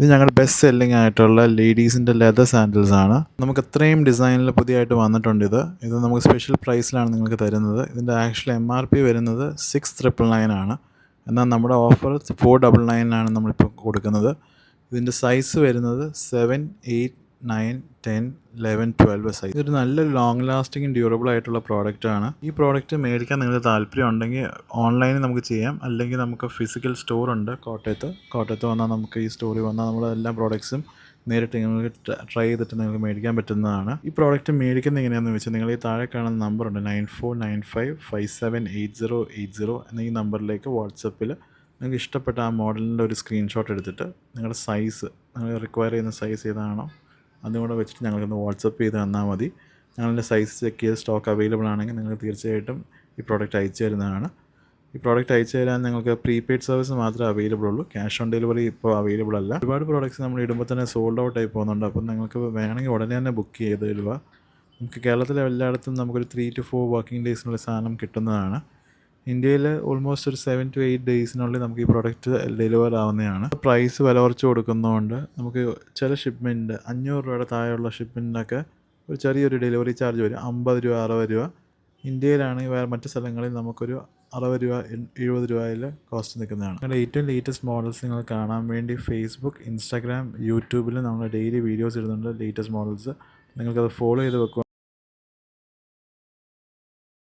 ഇത് ഞങ്ങളുടെ best selling ആയിട്ടുള്ള ലേഡീസിൻ്റെ ലെതർ സാൻഡൽസ് ആണ്. നമുക്ക് ഇത്രയും ഡിസൈനിൽ പുതിയതായിട്ട് വന്നിട്ടുണ്ട്. ഇത് നമുക്ക് സ്പെഷ്യൽ പ്രൈസിലാണ് നിങ്ങൾക്ക് തരുന്നത്. ഇതിൻ്റെ ആക്ച്വൽ MRP വരുന്നത് 6,999 ആണ്. എന്നാൽ നമ്മുടെ ഓഫർ 499 നമ്മളിപ്പോൾ കൊടുക്കുന്നത്. ഇതിൻ്റെ സൈസ് വരുന്നത് 7, 8, 9, 10, 11, 12 സൈസ്. ഇതൊരു നല്ലൊരു ലോങ് ലാസ്റ്റിംഗ് ഡ്യൂറബിൾ ആയിട്ടുള്ള പ്രോഡക്റ്റാണ്. ഈ പ്രോഡക്റ്റ് മേടിക്കാൻ നിങ്ങൾക്ക് താല്പര്യം ഉണ്ടെങ്കിൽ ഓൺലൈനിൽ നമുക്ക് ചെയ്യാം, അല്ലെങ്കിൽ നമുക്ക് ഫിസിക്കൽ സ്റ്റോർ ഉണ്ട് കോട്ടയത്ത് വന്നാൽ നമുക്ക് ഈ സ്റ്റോറിൽ വന്നാൽ നമ്മൾ എല്ലാ പ്രോഡക്ട്സും നേരിട്ട് നിങ്ങൾക്ക് ട്രൈ ചെയ്തിട്ട് നിങ്ങൾക്ക് മേടിക്കാൻ പറ്റുന്നതാണ്. ഈ പ്രോഡക്റ്റ് മേടിക്കുന്നത് എങ്ങനെയാണെന്ന് വെച്ചാൽ നിങ്ങൾ ഈ താഴെ കാണുന്ന നമ്പറുണ്ട് 9495578080 എന്ന ഈ നമ്പറിലേക്ക് വാട്സപ്പിൽ നിങ്ങൾക്ക് ഇഷ്ടപ്പെട്ട ആ മോഡലിൻ്റെ ഒരു സ്ക്രീൻഷോട്ട് എടുത്തിട്ട് നിങ്ങളുടെ സൈസ്, നിങ്ങൾ റിക്വയർ ചെയ്യുന്ന സൈസ് ഏതാണോ അതും കൂടെ വെച്ചിട്ട് ഞങ്ങൾക്കൊന്ന് വാട്സപ്പ് ചെയ്ത് തന്നാൽ മതി. ഞങ്ങളുടെ സൈസ് ചെക്ക് ചെയ്ത് സ്റ്റോക്ക് അവൈലബിൾ ആണെങ്കിൽ നിങ്ങൾക്ക് തീർച്ചയായിട്ടും ഈ പ്രോഡക്റ്റ് അയച്ചു തരുന്നതാണ്. ഈ പ്രോഡക്റ്റ് അയച്ചു തരാൻ നിങ്ങൾക്ക് പ്രീപെയ്ഡ് സർവീസ് മാത്രമേ അവൈലബിൾ ഉള്ളൂ. ക്യാഷ് ഓൺ ഡെലിവറി ഇപ്പോൾ അവൈലബിൾ അല്ല. ഒരുപാട് പ്രോഡക്റ്റ്സ് നമ്മൾ ഇടുമ്പോൾ തന്നെ സോൾഡ് ഔട്ട് ആയി പോകുന്നുണ്ട്. അപ്പം നിങ്ങൾക്ക് വേണമെങ്കിൽ ഉടനെ തന്നെ ബുക്ക് ചെയ്ത് തരുക. നമുക്ക് കേരളത്തിലെ എല്ലായിടത്തും നമുക്കൊരു 3 to 4 വർക്കിംഗ് ഡേയ്സിനുള്ള സാധനം കിട്ടുന്നതാണ്. ഇന്ത്യയിൽ ഓൾമോസ്റ്റ് ഒരു 7 to 8 ഡേയ്സിനുള്ളിൽ നമുക്ക് ഈ പ്രോഡക്റ്റ് ഡെലിവർ ആവുന്നതാണ്. പ്രൈസ് വില കുറച്ച് കൊടുക്കുന്നതുകൊണ്ട് നമുക്ക് ചില ഷിപ്മെൻറ്റ് 500 രൂപയുടെ താഴെയുള്ള ഷിപ്മെൻറ്റിനൊക്കെ ഒരു ചെറിയൊരു ഡെലിവറി ചാർജ് വരും, 50 രൂപ 60 രൂപ. ഇന്ത്യയിലാണെങ്കിൽ വേറെ മറ്റ് സ്ഥലങ്ങളിൽ നമുക്കൊരു 60 രൂപ 70 രൂപയിൽ കോസ്റ്റ് നിൽക്കുന്നതാണ്. നിങ്ങളുടെ ഏറ്റവും ലേറ്റസ്റ്റ് മോഡൽസ് നിങ്ങൾ കാണാൻ വേണ്ടി ഫേസ്ബുക്ക്, ഇൻസ്റ്റാഗ്രാം, യൂട്യൂബിൽ നമ്മൾ ഡെയിലി വീഡിയോസ് ഇടുന്നുണ്ട്. ലേറ്റസ്റ്റ് മോഡൽസ് നിങ്ങൾക്കത് ഫോളോ ചെയ്ത് വെക്കുക.